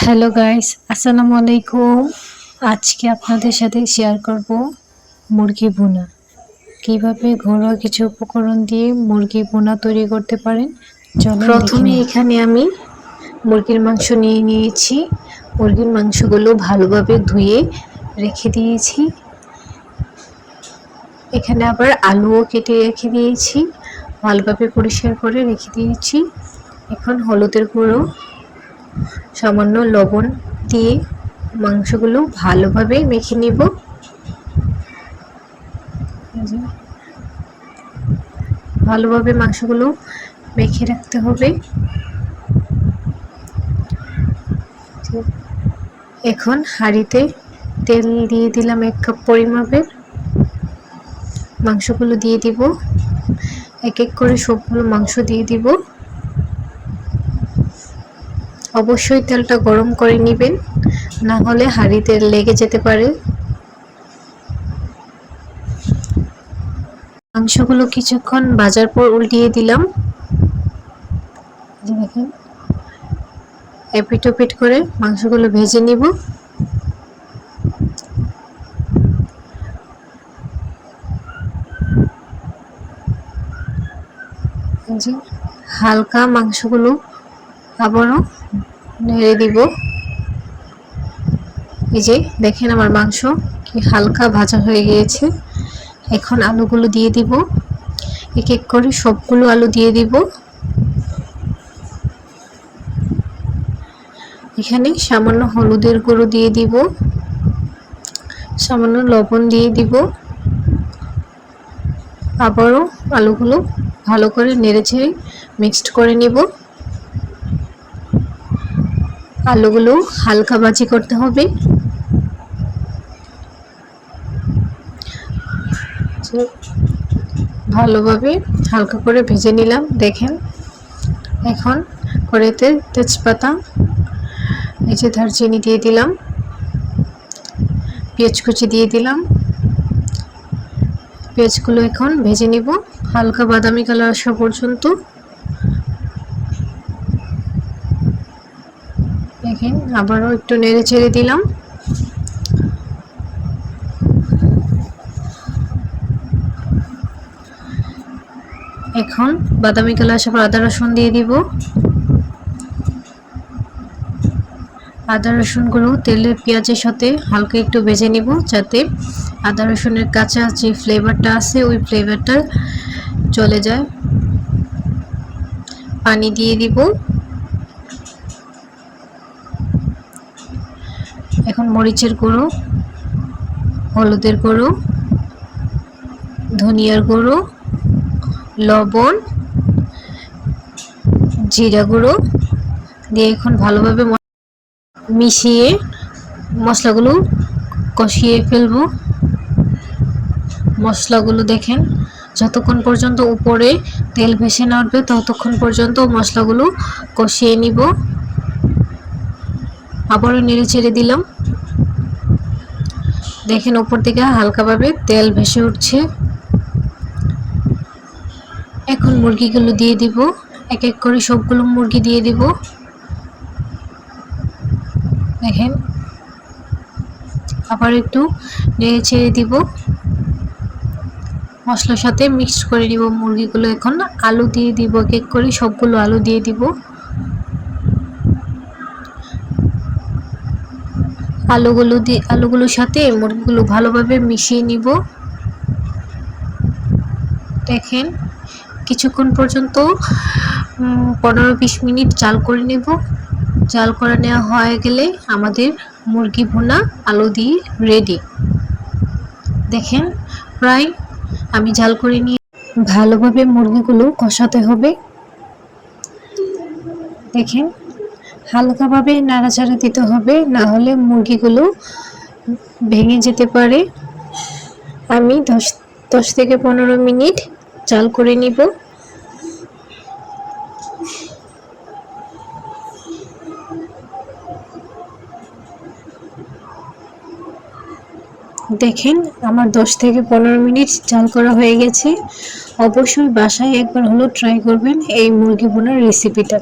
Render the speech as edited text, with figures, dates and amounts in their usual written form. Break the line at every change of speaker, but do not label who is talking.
Hello guys, আসসালামু আলাইকুম। আজকে আপনাদের সাথে শেয়ার করব মুরগি ভুনা। কিভাবে ঘরোয়া কিছু উপকরণ দিয়ে মুরগি ভুনা তৈরি করতে পারেন চলেন প্রথমে এখানে আমি মুরগির মাংস নিয়ে নিয়েছি। মুরগির মাংসগুলো ভালোভাবে ধুয়ে রেখে দিয়েছি। এখানে আবার আলুও কেটে রেখে দিয়েছি, ভালোভাবে পরিষ্কার করে রেখে দিয়েছি। এখন হলুদের গুঁড়ো, সামান্য লবণ দিয়ে মাংসগুলো ভালোভাবে মেখে নিব। ভালোভাবে মাংসগুলো মেখে রাখতে হবে। এখন হাঁড়িতে তেল দিয়ে দিলাম 1 কাপ পরিমাপের। মাংসগুলো দিয়ে দিব, এক এক করে সবগুলো মাংস দিয়ে দিব। অবশ্যই তেলটা গরম করে নেবেন, না হলে হাঁড়িতে লেগে যেতে পারে। মাংসগুলো কিছুক্ষণ ভাজার পর উল্টিয়ে দিলাম। দেখেন, এপিট ওপিট করে মাংসগুলো ভেজে নিব। হালকা মাংসগুলো আবারও নেড়ে দিব। এই যে দেখেন, আমার মাংস কি হালকা ভাজা হয়ে গিয়েছে। এখন আলুগুলো দিয়ে দিব, এক এক করে সবগুলো আলু দিয়ে দিব। এখানে সামান্য হলুদের গুঁড়ো দিয়ে দিব, সামান্য লবণ দিয়ে দিব। আবারও আলুগুলো ভালো করে নেড়েচেড়ে মিক্সড করে নিব। আলুগুলো হালকা ভাজি করতে হবে। ভালোভাবে হালকা করে ভেজে নিলাম। দেখেন, এখন কড়াইতে তেজপাতা, এই যে দারচিনি দিয়ে দিলাম, পেঁয়াজ কুচি দিয়ে দিলাম। পেঁয়াজগুলো এখন ভেজে নিব হালকা বাদামি কালার আসা পর্যন্ত। দেখেন, আবারও একটু নেড়ে চেড়ে দিলাম। এখন বাদামি কালার আসার পর আদা রসুন দিয়ে দিব। আদা রসুনগুলো তেলের পেঁয়াজের সাথে হালকা একটু ভেজে নিব, যাতে আদা রসুনের কাঁচা যে ফ্লেভারটা আছে ওই ফ্লেভারটা চলে যায়। পানি দিয়ে দিব। এখন মরিচের গুঁড়ো, হলুদের গুঁড়ো, ধনিয়ার গুঁড়ো, লবণ, জিরা গুঁড়ো দিয়ে এখন ভালোভাবে মিশিয়ে মশলাগুলো কষিয়ে ফেলব। মশলাগুলো দেখেন, যতক্ষণ পর্যন্ত উপরে তেল ভেসে না উঠবে ততক্ষণ পর্যন্ত মশলাগুলো কষিয়ে নিব। আবারও নেড়ে ছেড়ে দিলাম। দেখেন, উপর থেকে হালকাভাবে তেল ভেসে উঠছে। এখন মুরগিগুলো দিয়ে দিব, এক এক করে সবগুলো মুরগি দিয়ে দিব। দেখেন, আবার একটু নেড়ে ছেড়ে দিব। মশলার সাথে মিক্সড করে নিব মুরগিগুলো। এখন আলু দিয়ে দিব, এক এক করে সবগুলো আলু দিয়ে দিব। আলুগুলোর সাথে মুরগিগুলো ভালোভাবে মিশিয়ে নিব। দেখেন, কিছুক্ষণ পর্যন্ত 15-20 মিনিট জাল করে নেব। জাল করে নেওয়া হয়ে গেলে আমাদের মুরগি ভুনা আলু দিয়ে রেডি। দেখেন, প্রায় আমি জাল করে নিয়ে ভালোভাবে মুরগিগুলো কষাতে হবে। দেখেন, হালকাভাবে নাড়াচাড়া দিতে হবে, না হলে মুরগিগুলো ভেঙে যেতে পারে। আমি 10 থেকে 15 মিনিট জাল করে নিব। দেখেন, আমার 10 থেকে 15 মিনিট জাল করা হয়ে গেছে। অবশ্যই বাসায় একবার হলো ট্রাই করবেন এই মুরগি ভুনার রেসিপিটা।